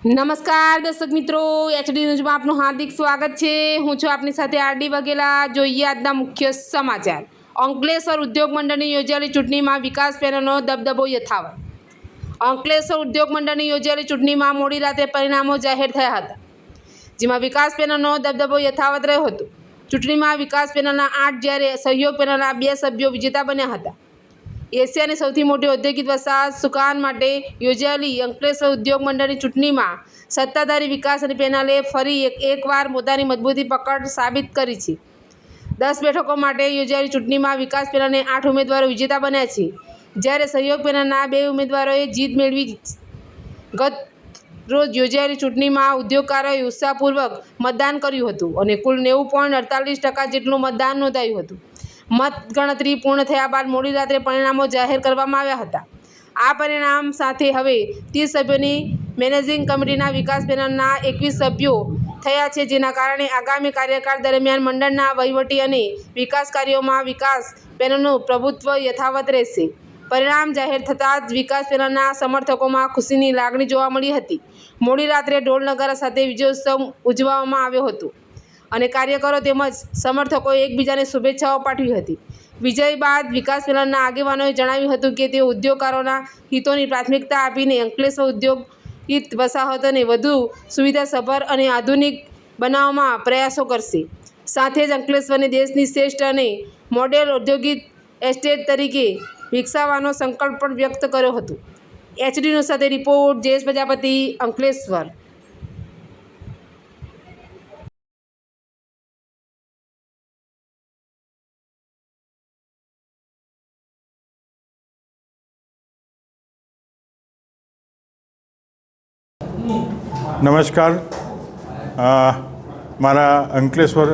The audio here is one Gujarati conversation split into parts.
નમસ્કાર દર્શક મિત્રો, એચડી ન્યૂઝમાં આપનું હાર્દિક સ્વાગત છે। હું છું આપની સાથે આરડી વાઘેલા। જોઈએ આજના મુખ્ય સમાચાર। અંકલેશ્વર ઉદ્યોગ મંડળની યોજાયેલી ચૂંટણીમાં વિકાસ પેનલનો દબદબો યથાવત। અંકલેશ્વર ઉદ્યોગ મંડળની યોજાયેલી ચૂંટણીમાં મોડી રાત્રે પરિણામો જાહેર થયા હતા, જેમાં વિકાસ પેનલનો દબદબો યથાવત રહ્યો હતો। ચૂંટણીમાં વિકાસ પેનલના 8 જ્યારે સહયોગ પેનલના 2 સભ્યો વિજેતા બન્યા હતા। એશિયાની સૌથી મોટી ઔદ્યોગિક વસાહત સુકાન માટે યોજાયેલી અંકલેશ્વર ઉદ્યોગ મંડળની ચૂંટણીમાં સત્તાધારી વિકાસ પેનલે ફરી એકવાર પોતાની મજબૂતી પકડ સાબિત કરી છે। 10 બેઠકો માટે યોજાયેલી ચૂંટણીમાં વિકાસ પેનલને 8 ઉમેદવારો વિજેતા બન્યા છે, જ્યારે સહયોગ પેનલના 2 ઉમેદવારોએ જીત મેળવી। ગત રોજ યોજાયેલી ચૂંટણીમાં ઉદ્યોગકારોએ ઉત્સાહપૂર્વક મતદાન કર્યું હતું અને કુલ 90.48% જેટલું મતદાન નોંધાયું હતું। મતગણતરી પૂર્ણ થયા બાદ મોડી રાત્રે પરિણામો જાહેર કરવામાં આવ્યા હતા। આ પરિણામ સાથે હવે 30 સભ્યોની મેનેજિંગ કમિટીના વિકાસ પેનલના 21 સભ્યો થયા છે, જેના કારણે આગામી કાર્યકાળ દરમિયાન મંડળના વહીવટી અને વિકાસ કાર્યોમાં વિકાસ પેનલનું પ્રભુત્વ યથાવત રહેશે। પરિણામ જાહેર થતાં જ વિકાસ પેનલના સમર્થકોમાં ખુશીની લાગણી જોવા મળી હતી। મોડી રાત્રે ઢોલ નગારા સાથે વિજયોત્સવ ઉજવવામાં આવ્યો હતો અને કાર્યકરો તેમજ સમર્થકોએ એકબીજાને શુભેચ્છાઓ પાઠવી હતી। વિજય બાદ વિકાસ પેનલના આગેવાનોએ જણાવ્યું હતું કે તેઓ ઉદ્યોગકારોના હિતોની પ્રાથમિકતા આપીને અંકલેશ્વર ઔદ્યોગિક વસાહતોને વધુ સુવિધાસભર અને આધુનિક બનાવવામાં પ્રયાસો કરશે। સાથે જ અંકલેશ્વરને દેશની શ્રેષ્ઠ અને મોડેલ ઔદ્યોગિક એસ્ટેટ તરીકે વિકસાવવાનો સંકલ્પ પણ વ્યક્ત કર્યો હતો। એચડી ન્યૂઝ સાથે રિપોર્ટ જયેશ પ્રજાપતિ, અંકલેશ્વર। નમસ્કાર। મારા અંકલેશ્વર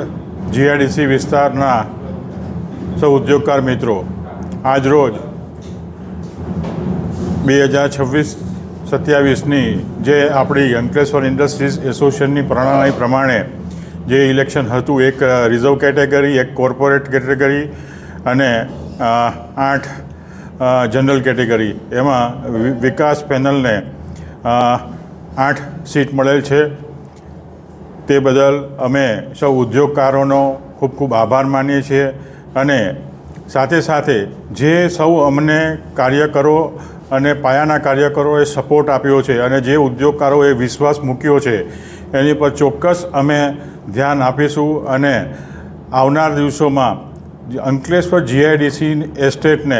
જીઆઈડીસી વિસ્તારના સૌ ઉદ્યોગકાર મિત્રો, આજરોજ 2026-27ની જે આપણી અંકલેશ્વર ઇન્ડસ્ટ્રીઝ એસોસિએશનની પ્રણાલી પ્રમાણે જે ઇલેક્શન હતું, એક રિઝર્વ કેટેગરી, એક કોર્પોરેટ કેટેગરી અને 8 જનરલ કેટેગરી, એમાં વિકાસ પેનલને 8 સીટ મળેલ છે। તે બદલ અમે સૌ ઉદ્યોગકારોનો ખૂબ ખૂબ આભાર માનીએ છીએ અને સાથે સાથે જે સૌ અમને કાર્યકરો અને પાયાના કાર્યકરોએ સપોર્ટ આપ્યો છે અને જે ઉદ્યોગકારોએ વિશ્વાસ મૂક્યો છે, એની પર ચોક્કસ અમે ધ્યાન આપીશું અને આવનાર દિવસોમાં અંકલેશ્વર જીઆઈડીસી એસ્ટેટને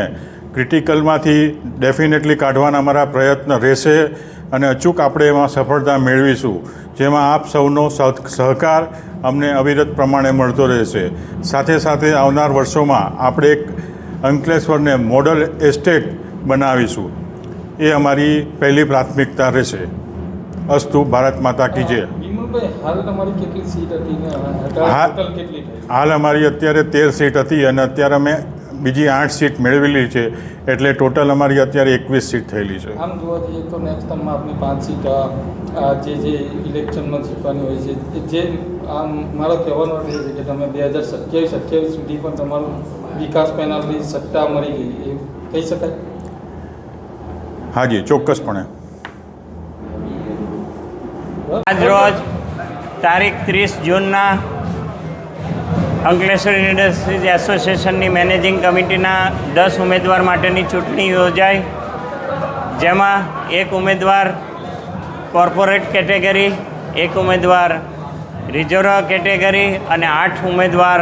ક્રિટિકલમાંથી ડેફિનેટલી કાઢવાના અમારા પ્રયત્ન રહેશે અને અચૂક આપણે એમાં સફળતા મેળવીશું, જેમાં આપ સૌનો સહકાર અમને અવિરત પ્રમાણે મળતો રહેશે। સાથે સાથે આવનાર વર્ષોમાં આપણે એક અંકલેશ્વરને મોડલ એસ્ટેટ બનાવીશું, એ અમારી પહેલી પ્રાથમિકતા રહેશે। અસ્તુ, ભારત માતા કી જય। હાલ અમારી અત્યારે 13 સીટ હતી અને અત્યારે અમે બીજી 8 સીટ મેળવેલી છે, એટલે ટોટલ અમારી અત્યારે 21 સીટ થયેલી છે। આમ જોવા જઈએ તો નેક્સ્ટ ટર્મમાં આપની 5 સીટ જે ઇલેક્શનમાં જીતવાની હોય છે, જે આમ મારો કહેવાનો અર્થ એ છે કે તમે 2027-28 સુધી પણ તમારું વિકાસ પેનલની સત્તા મળી ગઈ, એ કહી શકાય? હાજી, ચોક્કસપણે। આજરોજ તારીખ 30 જૂનના અંકલેશ્વર ઇન્ડસ્ટ્રીઝ એસોસિએશનની મેનેજિંગ કમિટીના 10 ઉમેદવાર માટેની ચૂંટણી યોજાઈ, જેમાં 1 ઉમેદવાર કોર્પોરેટ કેટેગરી, 1 ઉમેદવાર રિઝર્વ કેટેગરી અને 8 ઉમેદવાર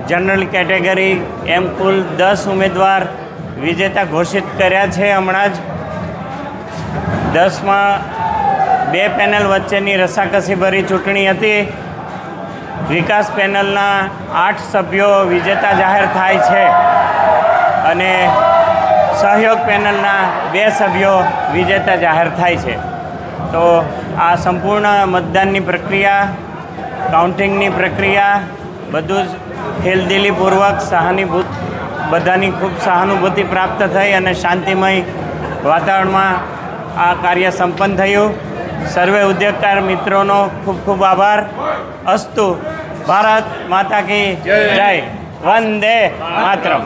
જનરલ કેટેગરી, એમ કુલ 10 ઉમેદવાર વિજેતા ઘોષિત કર્યા છે। હમણાં જ 10માં 2 પેનલ વચ્ચેની રસાકસીભરી ચૂંટણી હતી। વિકાસ પેનલના 8 સભ્યો વિજેતા જાહેર થાય છે અને સહયોગ પેનલના 2 સભ્યો વિજેતા જાહેર થાય છે। તો આ સંપૂર્ણ મતદાનની પ્રક્રિયા, કાઉન્ટિંગની પ્રક્રિયા બધું જ ખેલદિલીપૂર્વક બધાની ખૂબ સહાનુભૂતિ પ્રાપ્ત થઈ અને શાંતિમય વાતાવરણમાં આ કાર્ય સંપન્ન થયું। સર્વે ઉદ્યોગકાર મિત્રોનો ખૂબ ખૂબ આભાર। અસ્તુ, ભારત માતા કી જય। વંદે માતરમ।